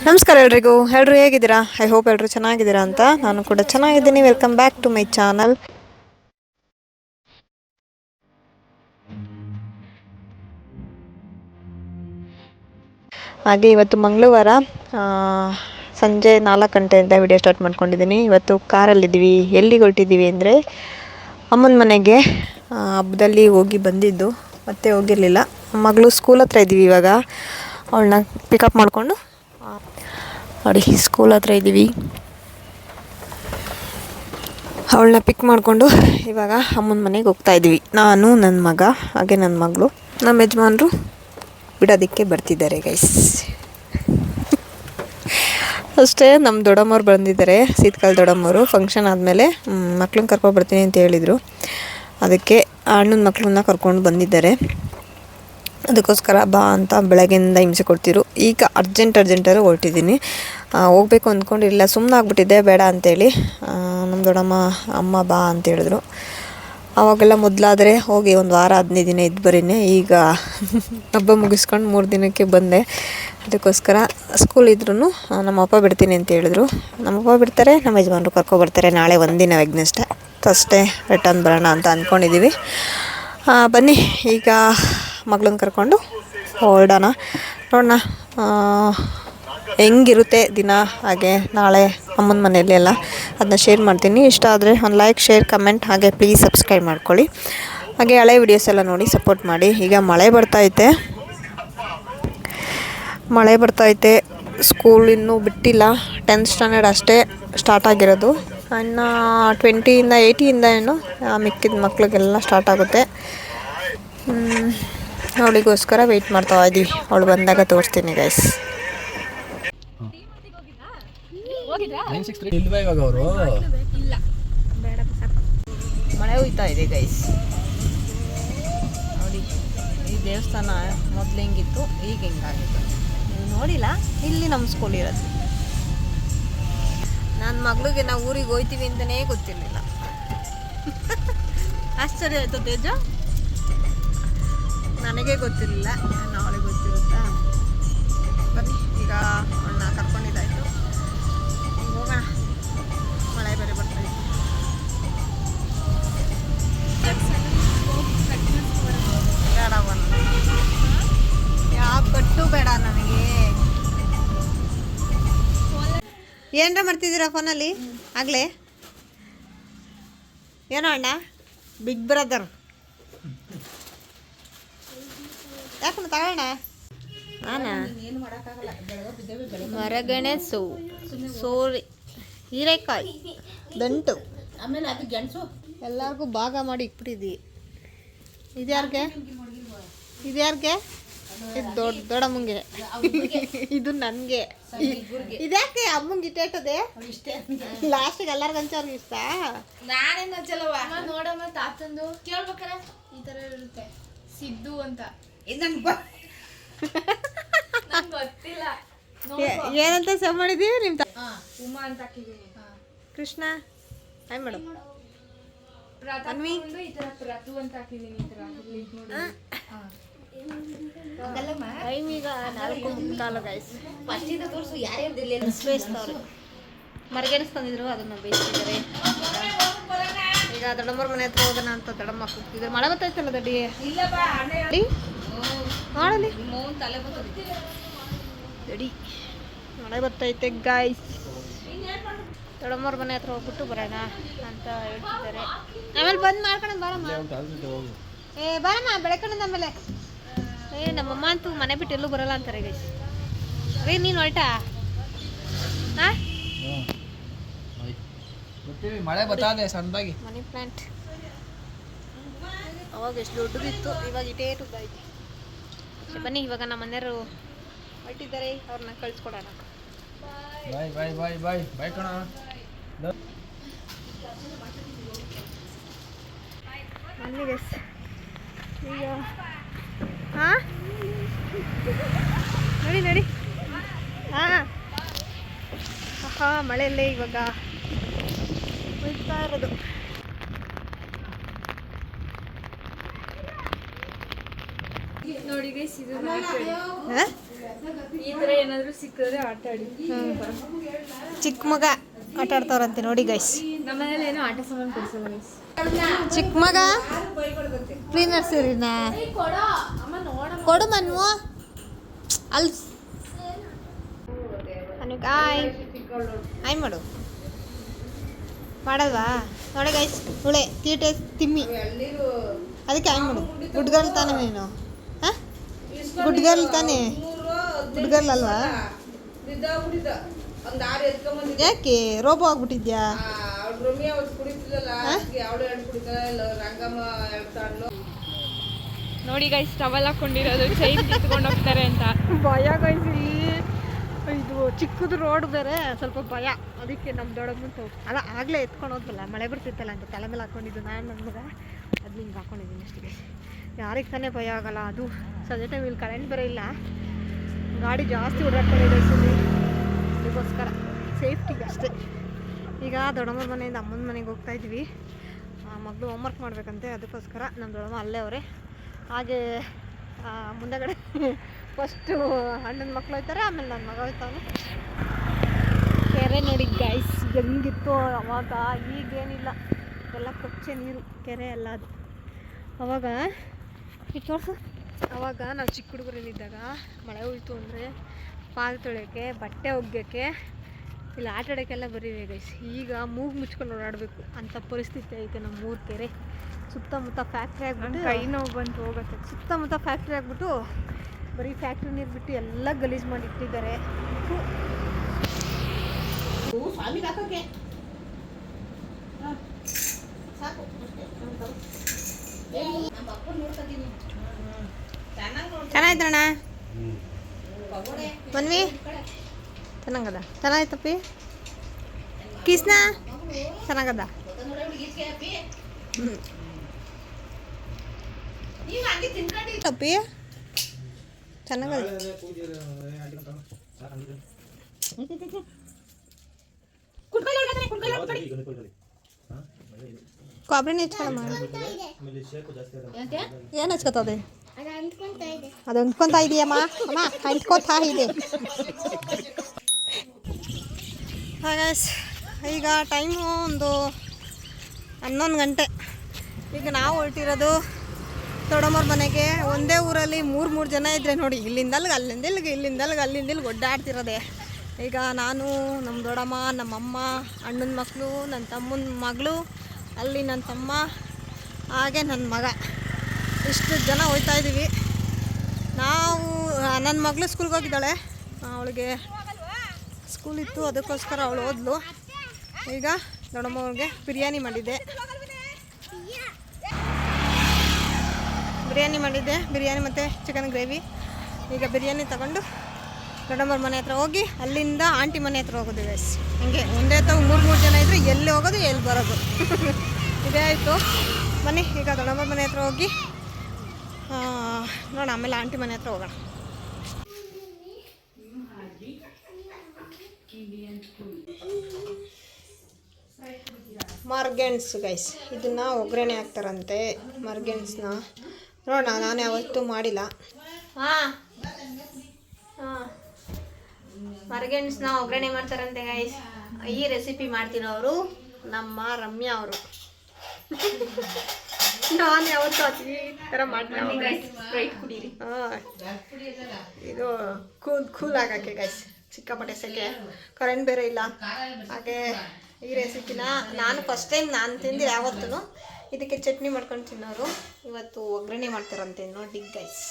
ನಮಸ್ಕಾರ ಎಲ್ರಿಗೂ. ಎಲ್ಲರೂ ಹೇಗಿದ್ದೀರಾ? ಐ ಹೋಪ್ ಎಲ್ಲರೂ ಚೆನ್ನಾಗಿದ್ದೀರಾ ಅಂತ. ನಾನು ಕೂಡ ಚೆನ್ನಾಗಿದ್ದೀನಿ. Welcome back to my channel. ಹಾಗೆ ಇವತ್ತು ಮಂಗಳವಾರ ಸಂಜೆ 4 ಗಂಟೆಯಿಂದ ವಿಡಿಯೋ ಸ್ಟಾರ್ಟ್ ಮಾಡ್ಕೊಂಡಿದ್ದೀನಿ. ಇವತ್ತು ಕಾರಲ್ಲಿದ್ದೀವಿ. ಎಲ್ಲಿಗೆ ಹೊರಟಿದ್ದೀವಿ ಅಂದರೆ ಅಮ್ಮನ ಮನೆಗೆ. ಹಬ್ಬದಲ್ಲಿ ಹೋಗಿ ಬಂದಿದ್ದು ಮತ್ತೆ ಹೋಗಿರಲಿಲ್ಲ. ಮಗಳು ಸ್ಕೂಲ್ ಹತ್ರ ಇದ್ದೀವಿ ಇವಾಗ. ಅವಳನ್ನ ಪಿಕಪ್ ಮಾಡಿಕೊಂಡು ನೋಡಿ ಸ್ಕೂಲ್ ಹತ್ರ ಇದ್ದೀವಿ. ಅವಳನ್ನ ಪಿಕ್ ಮಾಡಿಕೊಂಡು ಇವಾಗ ಅಮ್ಮನ ಮನೆಗೆ ಹೋಗ್ತಾ ಇದ್ದೀವಿ. ನಾನು, ನನ್ನ ಮಗ, ಹಾಗೆ ನನ್ನ ಮಗಳು, ನಮ್ಮ ಯಜಮಾನ್ರು ಬಿಡೋದಕ್ಕೆ ಬರ್ತಿದ್ದಾರೆ ಗೈಸ್. ಅಷ್ಟೇ, ನಮ್ಮ ದೊಡ್ಡಮ್ಮವ್ರು ಬಂದಿದ್ದಾರೆ. ಶೀತಕಾಲ ದೊಡ್ಡಮ್ಮವರು ಫಂಕ್ಷನ್ ಆದಮೇಲೆ ಮಕ್ಳನ್ನ ಕರ್ಕೊಬರ್ತೀನಿ ಅಂತ ಹೇಳಿದರು. ಅದಕ್ಕೆ ಅಣ್ಣನ ಮಕ್ಕಳನ್ನ ಕರ್ಕೊಂಡು ಬಂದಿದ್ದಾರೆ. ಅದಕ್ಕೋಸ್ಕರ ಬಾ ಅಂತ ಬೆಳಗ್ಗೆಯಿಂದ ಹಿಂಸೆ ಕೊಡ್ತಿರು. ಈಗ ಅರ್ಜೆಂಟಾಗಿ ಹೊರಟಿದ್ದೀನಿ. ಹೋಗ್ಬೇಕು ಅಂದ್ಕೊಂಡಿರಲಿಲ್ಲ, ಸುಮ್ಮನೆ ಆಗ್ಬಿಟ್ಟಿದ್ದೆ ಬೇಡ ಅಂತೇಳಿ. ನಮ್ಮ ದೊಡ್ಡಮ್ಮ ಅಮ್ಮ ಬಾ ಅಂತ ಹೇಳಿದ್ರು. ಆವಾಗೆಲ್ಲ ಮೊದಲಾದರೆ ಹೋಗಿ ಒಂದು ವಾರ 15 ದಿನ ಇದ್ದು ಬರೀನೆ. ಈಗ ಹಬ್ಬ ಮುಗಿಸ್ಕೊಂಡು 3 ದಿನಕ್ಕೆ ಬಂದೆ. ಅದಕ್ಕೋಸ್ಕರ ಸ್ಕೂಲ್ ಇದ್ರೂ ನಮ್ಮಪ್ಪ ಬಿಡ್ತೀನಿ ಅಂತ ಹೇಳಿದ್ರು. ನಮ್ಮಪ್ಪ ಬಿಡ್ತಾರೆ, ನಮ್ಮ ಯಜಮಾನ್ರು ಕರ್ಕೊಬರ್ತಾರೆ. ನಾಳೆ ಒಂದಿನ ವೆಗ್ನೆಸ್ಡೇ, ಥರ್ಸ್ಡೇ ರಿಟರ್ನ್ ಬರೋಣ ಅಂತ ಅಂದ್ಕೊಂಡಿದ್ದೀವಿ. ಬನ್ನಿ ಈಗ ಮಗಳನ್ನ ಕರ್ಕೊಂಡು ಹೊರಡೋಣ. ನೋಡೋಣ ಹೆಂಗಿರುತ್ತೆ ದಿನ. ಹಾಗೆ ನಾಳೆ ಅಮ್ಮನ ಮನೆಯಲ್ಲಿ ಎಲ್ಲ ಅದನ್ನ ಶೇರ್ ಮಾಡ್ತೀನಿ. ಇಷ್ಟ ಆದರೆ ಒಂದು ಲೈಕ್, ಶೇರ್, ಕಮೆಂಟ್, ಹಾಗೆ ಪ್ಲೀಸ್ ಸಬ್ಸ್ಕ್ರೈಬ್ ಮಾಡ್ಕೊಳ್ಳಿ. ಹಾಗೆ ಹಳೆ ವಿಡಿಯೋಸ್ ಎಲ್ಲ ನೋಡಿ ಸಪೋರ್ಟ್ ಮಾಡಿ. ಈಗ ಮಳೆ ಬರ್ತೈತೆ. ಸ್ಕೂಲ್ ಇನ್ನೂ ಬಿಟ್ಟಿಲ್ಲ. 10th ಸ್ಟ್ಯಾಂಡರ್ಡ್ ಅಷ್ಟೇ ಸ್ಟಾರ್ಟ್ ಆಗಿರೋದು. ಇನ್ನು 20ಇಂದ 80ಇಂದ ಏನು ಮಿಕ್ಕಿದ ಮಕ್ಳಿಗೆಲ್ಲ ಸ್ಟಾರ್ಟ್ ಆಗುತ್ತೆ. ಅವಳಿಗೋಸ್ಕರ ವೆಯ್ಟ್ ಮಾಡ್ತಾ ಇದ್ದೀವಿ. ಅವಳು ಬಂದಾಗ ತೋರಿಸ್ತೀನಿ ಗೈಸ್. ಮಳೆ ಹೋಯ್ತಾ ಇದೆ ಗೈಸ್. ನೋಡಿ, ಈ ದೇವಸ್ಥಾನ ಮೊದಲು ಹೆಂಗಿತ್ತು, ಈಗ ಹೆಂಗಾಗಿತ್ತು ನೀವು ನೋಡಿಲ್ಲ. ಇಲ್ಲಿ ನಮ್ಮ ಸ್ಕೂಲ್ ಇರೋದು. ನನ್ನ ಮಗಳಿಗೆ ನಾವು ಊರಿಗೆ ಹೋಯ್ತೀವಿ ಅಂತಲೇ ಗೊತ್ತಿರಲಿಲ್ಲ. ಆಶ್ಚರ್ಯ ಆಯಿತು ತೇಜ. ನನಗೆ ಗೊತ್ತಿರಲಿಲ್ಲ, ಅವಳಿಗೆ ಗೊತ್ತಿರುತ್ತಾ. ಬನ್ನಿ ಈಗ ಅವಳನ್ನ ಕರ್ಕೊಂಡಿದ್ದಾಯಿತು, ಹೋಗೋಣ. ಮಳೆ ಬೇರೆ ಬರ್ತಾಯಿತ್ತು. ಬೇಡ ಯಾವ ಕಟ್ಟು ಬೇಡ ನನಗೆ. ಏನರ ಮಾಡ್ತಿದ್ದೀರಾ ಫೋನಲ್ಲಿ ಆಗಲೇ? ಏನೋ ಅಣ್ಣ, ಬಿಗ್ ಬ್ರದರ್ ಯಾಕಂದ್ರೆ ತಗೋಣ. ಮರಗೆಣಸು, ಸೋರಿ, ಹೀರೆಕಾಯಿ, ದಂಟು, ಆಮೇಲೆ ಅದು ಗೆಣಸು ಎಲ್ಲರಿಗೂ ಭಾಗ ಮಾಡಿ ಇಕ್ಬಿಟ್ಟಿದ್ವಿ. ಇದ್ಯಾರಿಗೆ? ಇದು ದೊಡ್ಡಮ್ಮಂಗೆ, ಇದು ನನಗೆ. ಇದ್ಯಾಕೆ ಅಮ್ಮಂಗೆ ಇಟ್ಟದೆ? ಲಾಸ್ಟಿಗೆ ಎಲ್ಲರಿಗೂ ಹಂಚೋರ್ಗೆ ಇಷ್ಟ. ನಾನೇನು ಹಂಚಲ್ಲವ. ನೋಡಮ್ಮ ತಾತಂದು ಕೇಳ್ಬೇಕಾರೆ ಈ ಥರ ಇರುತ್ತೆ, ಸಿದ್ದು ಅಂತ. ಗೊತ್ತಿಲ್ಲ. ಏನಂತ ಸೇವ್ ಮಾಡಿದೀವಿ ನಿಮ್ಮ ಉಮಾ ಅಂತ ಹಾಕಿದೀನಿ. Krishna hi madam. ಅನ್ವಿ ಈ ತರ ಪ್ರತು ಅಂತ ಹಾಕಿದೀನಿ. ಈ ತರ ಟೈಮ್ ಈಗ 4:45 ಗೈಸ್. ಫಸ್ಟಿಂದ ತೋರಿಸು ಯಾರ್ಯಾರು ಬೇಯಿಸ್ತವ್ರೆ. ಮರಗೆಣಸು ತಂದಿದ್ರು, ಅದನ್ನು ಬೇಯಿಸ್ತಿದ್ದಾರೆ. ಈಗ ದೊಡ್ಡಮ್ಮವ್ರ ಮನೆ ಹತ್ರ ಹೋಗೋಣ ಅಂತ ದೊಡ್ಡಮ್ಮ ಕೂಗ್ತಿದ್ರು. ಮಳೆ ಬರ್ತೈತಲ್ಲ ದಡ್ಡಿ. ಮಾಡಲಿ ರೆಡಿ, ಮಳೆ ಬರ್ತೈತೆ ಗಾಯ್ಸ್. ದೊಡ್ಡಮ್ಮವ್ರ ಮನೆ ಹತ್ರ ಹೋಗ್ಬಿಟ್ಟು ಬರೋಣ ಅಂತ ಹೇಳ್ತಿದ್ದಾರೆ. ಆಮೇಲೆ ಬಂದು ಮಾಡ್ಕೊಂಡು ಬರಮ್ಮ. ಬರಮ್ಮ ಬೆಳಕಂಡ ಆಮೇಲೆ. ನಮ್ಮಮ್ಮ ಅಂತೂ ಮನೆ ಬಿಟ್ಟು ಎಲ್ಲೂ ಬರಲ್ಲ ಅಂತಾರೆ ಗೈಸ್. ನೀನು ಹೊರಟಾ? ಮಳೆ ಬತ್ತಾದೆ ಸಣ್ಣದಾಗಿ. ಮನಿ ಪ್ಲಾಂಟ್ ಅವಾಗ ಎಷ್ಟು ದೊಡ್ಡದಿತ್ತು, ಇವಾಗ ಇಟೇಟುದ್ದಾಯ್ತು. ಬನ್ನಿ ಇವಾಗ ನಮ್ಮ ಮನೆಯವರು ಹೊರಟಿದ್ದಾರೆ, ಅವ್ರನ್ನ ಕಳಿಸ್ಕೊಡೋಣ. ಬಾಯ್ ಕಣ. ಬನ್ನಿ ಗೈಸ್ ಈಗ. ನೋಡಿ ಮಳೆಯಲ್ಲೇ ಇವಾಗ ಹೋಗ್ತಾ ಇರೋದು. ನೋಡಿ ಗೈಸ್, ಇದು ಈ ತರ ಏನಾದ್ರು ಸಿಕ್ಕಿದ್ರೆ ಆಟ ಆಡಿ. ಚಿಕ್ಕ ಮಗ ಆಟ ಆಡ್ತಾವ್ರಂತೆ ನೋಡಿ ಗೈಸ್. ನಮ್ಮ ಮನೇಲಿ ಏನೋ ಆಟ ಸಾಮಾನು ಕೊಡ್ಸಲ್ಲ ಗೈಸ್. ಚಿಕ್ಕ ಮಗ ಕ್ಲೀನರ್ ಸೀರಿನ ಕೊಡು ಮನ್ವು ಅಲ್ಲಿ ಅನುಗ್ ಆಯ್ ಆಯ್ ಮಾಡು ಮಾಡಲ್ವಾ ನೋಡಿ ಗೈಸ್. ಹುಳೆ ತೀಟೆ ತಿಮ್ಮಿ ಅದಕ್ಕೆ ಆಯ್ ಮಾಡು. ಗುಡ್ಗರ್ಲ್ ತಾನೇ ನೀನು? ಹಾಂ ಗುಡ್ಗರ್ಲ್ ತಾನೇ? ಗುಡ್ಗರ್ಲ್ ಅಲ್ವಾ? ಯಾಕೆ ರೋಬೋ ಆಗ್ಬಿಟ್ಟಿದ್ಯಾ? ನೋಡಿ ಗೈಸ್ ಟವಲ್ ಹಾಕೊಂಡಿರೋದು ಚೈನ್ ಕಿತ್ಕೊಂಡು ಹೋಗ್ತಾರೆ ಅಂತ ಭಯ ಗೈಸ್. ಇಲ್ಲಿ ಇದು ಚಿಕ್ಕದು ರೋಡ್ ಬೇರೆ ಸ್ವಲ್ಪ ಭಯ. ಅದಕ್ಕೆ ನಮ್ಮ ದೊಡ್ಡಮ್ಮಂತ ಅಲ್ಲ ಆಗಲೇ ಎತ್ಕೊಂಡು ಹೋದ್ವಲ್ಲ ಮಳೆ ಬರ್ತಿತ್ತಲ್ಲ ಅಂತ ತಲೆ ಮೇಲೆ ಹಾಕ್ಕೊಂಡಿದ್ದು ನಾನು ನನ್ನ ಮಗ ಅದು ಹಿಂಗೆ ಹಾಕ್ಕೊಂಡಿದ್ದೀನಿ ಅಷ್ಟೇ. ಯಾರಿಗೆ ತಾನೇ ಭಯ ಆಗಲ್ಲ. ಅದು ಸಂಜೆ ಟೈಮ್ ಇಲ್ಲಿ ಕರೆಂಟ್ ಬೇರೆ ಇಲ್ಲ, ಗಾಡಿ ಜಾಸ್ತಿ ಓಡಾಡ್ಕೊಂಡಿದೆ ಸುಮ್ಮನೆ ಅದಕ್ಕೋಸ್ಕರ ಸೇಫ್ಟಿಗೆ ಅಷ್ಟೇ. ಈಗ ದೊಡ್ಡಮ್ಮನ ಮನೆಯಿಂದ ಅಮ್ಮನ ಮನೆಗೆ ಹೋಗ್ತಾ ಇದ್ವಿ. ಮಗಳು ಹೋಮ್ವರ್ಕ್ ಮಾಡಬೇಕಂತೆ, ಅದಕ್ಕೋಸ್ಕರ ನಮ್ಮ ದೊಡ್ಡಮ್ಮ ಅಲ್ಲೇ ಅವರೇ. ಹಾಗೆ ಮುಂದಗಡೆ ಫಸ್ಟು ಅಣ್ಣನ ಮಕ್ಳು ಹೋಯ್ತಾರೆ, ಆಮೇಲೆ ನನ್ನ ಮಗ ಹೋಯ್ತಾನೆ. ಕೆರೆ ನೋಡಿ ಗೈಸ್ ಹೆಂಗಿತ್ತು ಅವಾಗ, ಈಗೇನಿಲ್ಲ, ಎಲ್ಲ ಕೊಚ್ಚೆ ನೀರು ಕೆರೆ ಎಲ್ಲ ಅದು. ಅವಾಗ ಇದು ತೋರಿಸು, ಅವಾಗ ನಾವು ಚಿಕ್ಕ ಹುಡುಗರಲ್ಲಿದ್ದಾಗ ಮಳೆ ಹೋಯ್ತು ಅಂದರೆ ಪಾಲು ತೊಳೆಯೋಕ್ಕೆ, ಬಟ್ಟೆ ಒಗ್ಯೋಕ್ಕೆ, ಇಲ್ಲ ಆಟ ಆಡೋಕ್ಕೆಲ್ಲ ಬರೀವೆ ಗೈಸ್. ಈಗ ಮೂಗು ಮುಚ್ಕೊಂಡು ಓಡಾಡಬೇಕು ಅಂಥ ಪರಿಸ್ಥಿತಿ ಐತೆ ನಮ್ಮ ಊರ ಕೆರೆ. ಸುತ್ತಮುತ್ತ ಫ್ಯಾಕ್ಟ್ರಿ ಆಗ್ಬಿಟ್ಟು ಕೈ ನೋವು ಬಂತು ಹೋಗುತ್ತೆ. ಸುತ್ತಮುತ್ತ ಫ್ಯಾಕ್ಟ್ರಿ ಆಗ್ಬಿಟ್ಟು ಬರೀ ಫ್ಯಾಕ್ಟ್ರಿ ನೀರು ಬಿಟ್ಟು ಎಲ್ಲ ಗಲೀಜು ಮಾಡಿ ಇಟ್ಟಿದ್ದಾರೆ. ಚೆನ್ನಾಯ್ತಣ್ಣ ಮನ್ವಿ? ಚೆನ್ನಾಗದ? ಚೆನ್ನಾಯ್ತಪ್ಪಿ ಕೀಸ್ನ ಚೆನ್ನಾಗದ? ಅಪ್ಪಿ ಚೆನ್ನಾಗದ? ಕೊಬ್ಬರಿ ಹೆಚ್ಕೊಳಮ್ಮ. ಏನು ಹಚ್ಕೊತದೆ? ಅದು ಅಂದ್ಕೊತಾ ಇದೆಯಮ್ಮ. ಅಮ್ಮ ಅಂದ್ಕೊತಾ ಇದೆ. ಹಾಗೆ ಈಗ ಟೈಮು ಒಂದು 11 ಗಂಟೆ. ಈಗ ನಾವು ಹೊರಟಿರೋದು ದೊಡ್ಡಮ್ಮವ್ರ ಮನೆಗೆ. ಒಂದೇ ಊರಲ್ಲಿ ಮೂರು ಜನ ಇದ್ದರೆ ನೋಡಿ, ಇಲ್ಲಿಂದಲ್ಗೆ ಅಲ್ಲಿಂದ ಇಲ್ಲಿಗೆ, ಇಲ್ಲಿಂದಲ್ಗೆ ಅಲ್ಲಿಂದ ಇಲ್ಲಿಗೆ ಒಡ್ಡಾಡ್ತಿರೋದೆ. ಈಗ ನಾನು, ನಮ್ಮ ದೊಡ್ಡಮ್ಮ, ನಮ್ಮಮ್ಮ, ಅಣ್ಣನ ಮಕ್ಕಳು, ನನ್ನ ತಮ್ಮನ ಮಗಳು, ಅಲ್ಲಿ ನನ್ನ ತಮ್ಮ, ಹಾಗೆ ನನ್ನ ಮಗ, ಇಷ್ಟು ಜನ ಹೋಗ್ತಾ ಇದ್ದೀವಿ ನಾವು. ನನ್ನ ಮಗಳು ಸ್ಕೂಲ್ಗೆ ಹೋಗಿದ್ದಾಳೆ, ಅವಳಿಗೆ ಸ್ಕೂಲ್ ಇತ್ತು, ಅದಕ್ಕೋಸ್ಕರ ಅವಳು ಓದ್ಲು. ಈಗ ದೊಡ್ಡಮ್ಮವ್ರಿಗೆ ಬಿರಿಯಾನಿ ಮಾಡಿದ್ದೆ, ಬಿರಿಯಾನಿ ಮತ್ತು ಚಿಕನ್ ಗ್ರೇವಿ. ಈಗ ಬಿರಿಯಾನಿ ತಗೊಂಡು ದೊಡ್ಡಮ್ಮವ್ರ ಮನೆ ಹತ್ರ ಹೋಗಿ ಅಲ್ಲಿಂದ ಆಂಟಿ ಮನೆ ಹತ್ರ ಹೋಗೋದು ಗೈಸ್. ಹಂಗೆ ಒಂದೇ ತಾವು ಮೂರು ಜನ ಇದ್ದರೆ ಎಲ್ಲಿ ಹೋಗೋದು ಎಲ್ಲಿ ಬರೋದು ಇದೇ ಆಯಿತು. ಬನ್ನಿ ಈಗ ದೊಡ್ಡಮ್ಮವ್ರ ಮನೆ ಹತ್ರ ಹೋಗಿ ನೋಡೋಣ, ಆಮೇಲೆ ಆಂಟಿ ಮನೆ ಹತ್ರ ಹೋಗೋಣ. ಮರ್ಗೆಣ್ಸು ಗೈಸ್, ಇದನ್ನು ಒಗ್ಗರಣೆ ಹಾಕ್ತಾರಂತೆ ಮರ್ಗೆಣ್ಸನ್ನ. ನೋಡೋಣ, ನಾನು ಯಾವತ್ತೂ ಮಾಡಿಲ್ಲ. ಮರ್ಗೆಣ್ಸನ್ನ ಒಗ್ಗರಣೆ ಮಾಡ್ತಾರಂತೆ ಗೈಸ್. ಈ ರೆಸಿಪಿ ಮಾಡ್ತಿರೋರು ನಮ್ಮ ರಮ್ಯಾ ಅವರು. ನಾನು ಯಾವತ್ತೂ ಈ ಥರ ಮಾಡ್ತೀನಿ ಗೈಸ್. ಸ್ಪ್ರೈಟ್ ಕುಡೀರಿ. ಇದು ಕೂಲ್ ಆಗೋಕ್ಕೆ ಗೈಸ್, ಸಿಕ್ಕಾಪಟ್ಟೆ ಸೆಕೆ, ಕರೆಂಟ್ ಬೇರೆ ಇಲ್ಲ. ಹಾಗೆ ಈ ರೆಸಿಪಿನ ನಾನು ಫಸ್ಟ್ ಟೈಮ್ ನಾನು ತಿಂದಿಲ್ಲ ಯಾವತ್ತೂ. ಇದಕ್ಕೆ ಚಟ್ನಿ ಮಾಡ್ಕೊಂಡು ತಿನ್ನೋರು, ಇವತ್ತು ಒಗ್ಗರಣೆ ಮಾಡ್ತಾರಂತೆ ನೋಡಿ ಗೈಸ್.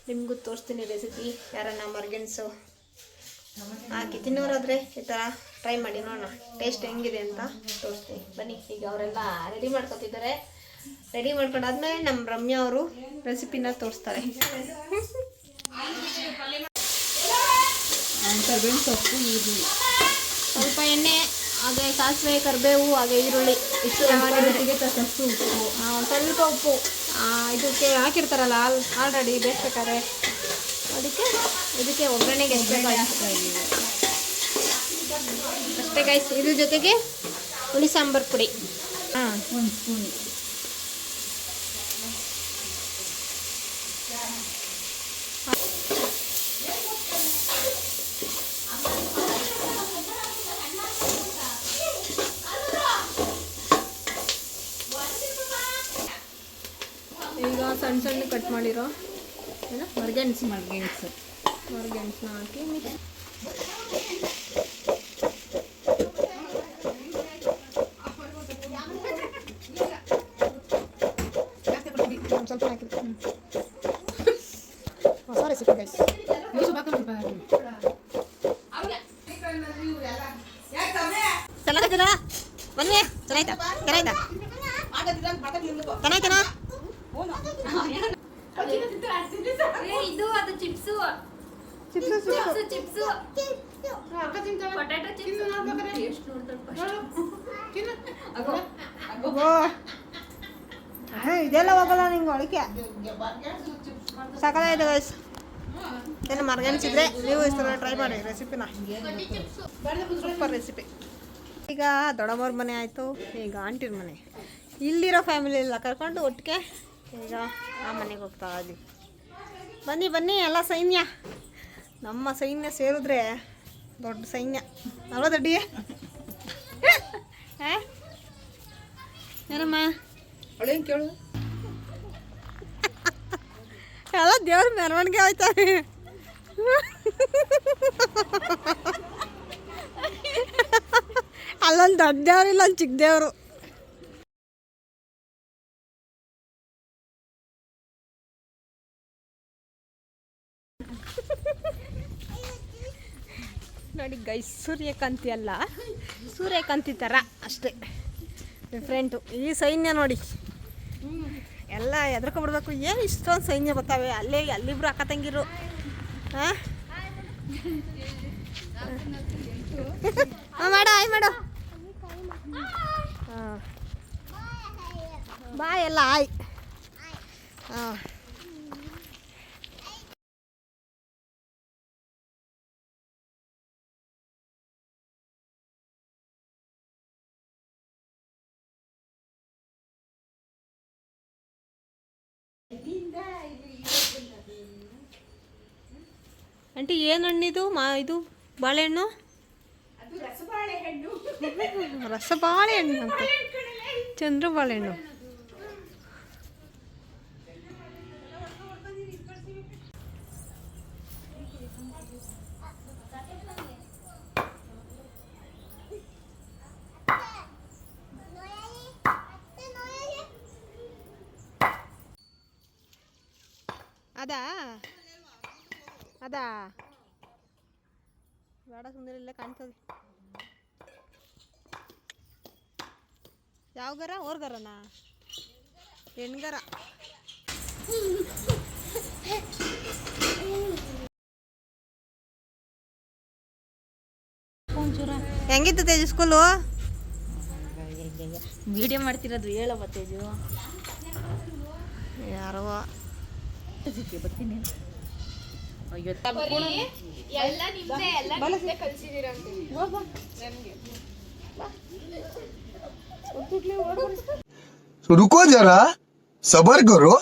ನಿಮಗೂ ತೋರಿಸ್ತೀನಿ ರೆಸಿಪಿ. ಯಾರನ್ನ ಮರ್ಗೆಣ್ಸು ಹಾಕಿ ತಿನ್ನೋರಾದರೆ ಈ ಥರ ಟ್ರೈ ಮಾಡಿ ನೋಡೋಣ ಟೇಸ್ಟ್ ಹೆಂಗಿದೆ ಅಂತ ತೋರಿಸ್ತೀನಿ. ಬನ್ನಿ ಈಗ ಅವರೆಲ್ಲ ರೆಡಿ ಮಾಡ್ಕೊತಿದ್ದಾರೆ. ರೆಡಿ ಮಾಡ್ಕೊಂಡಾದ್ಮೇಲೆ ನಮ್ಮ ರಮ್ಯಾ ಅವರು ರೆಸಿಪಿನ ತೋರಿಸ್ತಾರೆ. ಕರ್ಬೇವಿನ ಸೊಪ್ಪು, ಈರುಳ್ಳಿ, ಸ್ವಲ್ಪ ಎಣ್ಣೆ, ಹಾಗೆ ಸಾಸಿವೆ, ಕರಿಬೇವು, ಹಾಗೆ ಈರುಳ್ಳಿ, ಇಷ್ಟು ತಕ್ಕಷ್ಟು ಉಪ್ಪು, ಸ್ವಲ್ಪ ಉಪ್ಪು ಇದಕ್ಕೆ ಹಾಕಿರ್ತಾರಲ್ಲ ಆಲ್ರೆಡಿ ಬೇಯಿಸ್ಬೇಕಾದ್ರೆ, ಇದಕ್ಕೆ ಒಗ್ಗರಣೆಗೆ ಎಷ್ಟು ಅಷ್ಟೇ ಗೈಸ್. ಇದ್ರ ಜೊತೆಗೆ ಹುಳಿ ಸಾಂಬಾರು ಪುಡಿ 1 ಸ್ಪೂನ್. ಸಣ್ಣ ಸಣ್ಣ ಕಟ್ ಮಾಡಿರೋ ಏನು ಮರ್ಗೆಣಸು ಮರಗೆಣಸನ್ನ ಹಾಕಿ ಮಿಕ್ಸ್. ಸ್ವಲ್ಪ ಹಾಕಿದ್ದೆ ಹೊಸ ರೆಸಿಪಿ ಗೈಸ್. ಚೆನ್ನಾಗಿದ್ದೀರಾ ಬನ್ನಿ. ಚೆನ್ನಾಯ್ತಾ ಚೆನ್ನಾಯ್ತಾ ಚೆನ್ನಾಯ್ತೇನಾ? ಇದು ಅದು chips chips chips potato chips ಎಷ್ಟು ಇದೆಲ್ಲ ಹೋಗಲ್ಲ ನಿಂಗೆ ಒಳಕ್ಕೆ ಸಕಲಾಗಿದೆ ಗೈಸ್. ಏನು ಮರಗೆಣಸಿದ್ರೆ ನೀವು ಈ ಥರ ಟ್ರೈ ಮಾಡಿ ರೆಸಿಪಿನ. Super recipe. ಈಗ ದೊಡ್ಡಮ್ಮವ್ರ ಮನೆ ಆಯಿತು, ಈಗ ಆಂಟಿರ ಮನೆ. ಇಲ್ಲಿರೋ ಫ್ಯಾಮಿಲಿ ಎಲ್ಲ ಕರ್ಕೊಂಡು ಒಟ್ಟಿಗೆ ಈಗ ಆ ಮನೆಗೆ ಹೋಗ್ತಾ ಇದ್ದೀವಿ. ಬನ್ನಿ ಬನ್ನಿ ಎಲ್ಲ ಸೈನ್ಯ. ನಮ್ಮ ಸೈನ್ಯ ಸೇರಿದ್ರೆ ದೊಡ್ಡ ಸೈನ್ಯ ಅಲ್ವಾ ದೊಡ್ಡಿ? ಏನಮ್ಮ ಅವಳೇನು ಕೇಳು. ಎಲ್ಲ ದೇವ್ರ ಮೆರವಣಿಗೆ ಆಯ್ತಾರೆ. ಅಲ್ಲೊಂದು ದೊಡ್ಡ ದೇವ್ರು ಇಲ್ಲೊಂದು ಚಿಕ್ಕ ದೇವರು. ನೋಡಿ ಗೈಸ್, ಸೂರ್ಯಕಾಂತಿ ಅಲ್ಲ, ಸೂರ್ಯಕಾಂತಿ ಥರ ಅಷ್ಟೇ, ಡಿಫ್ರೆಂಟು. ಈ ಸೈನ್ಯ ನೋಡಿ ಎಲ್ಲ ಎದ್ರಕೊಂಡ್ಬಿಡ್ಬೇಕು. ಏನು ಇಷ್ಟೊಂದು ಸೈನ್ಯ ಬರ್ತಾವೆ. ಅಲ್ಲಿಬ್ರು ಅಕ್ಕ ತಂಗಿರು. ಹಾಂ ಮಾಡು ಆಯ್ ಮಾಡು. ಹಾಂ ಬಾಯ್ ಎಲ್ಲ ಆಯ್. ಹಾಂ ಆಂಟಿ ಏನು ಹಣ್ಣಿದು? ಇದು ಬಾಳೆಹಣ್ಣು, ರಸಬಾಳೆಹಣ್ಣು ಅಂತ, ಚಂದ್ರ ಬಾಳೆಹಣ್ಣು. ಅದಾ ಬೇಡ ಸುಂದರ, ಇಲ್ಲೇ ಕಾಣ್ತದೆ. ಯಾವ ಗರ? ಓರ್ಗರನಾ? ಹೆಣ್ಗರ. ಹೆಂಗಿತ್ತು ತೇಜು ಸ್ಕೂಲು? ವಿಡಿಯೋ ಮಾಡ್ತಿರೋದು ಹೇಳವ ತೇಜು. ಯಾರೋ ಬರ್ತೀನಿ. ಎಲ್ಲ ನಿಮ್ದೆ ಕಲ್ಸಿದೀರ. रुको जरा सबर करो.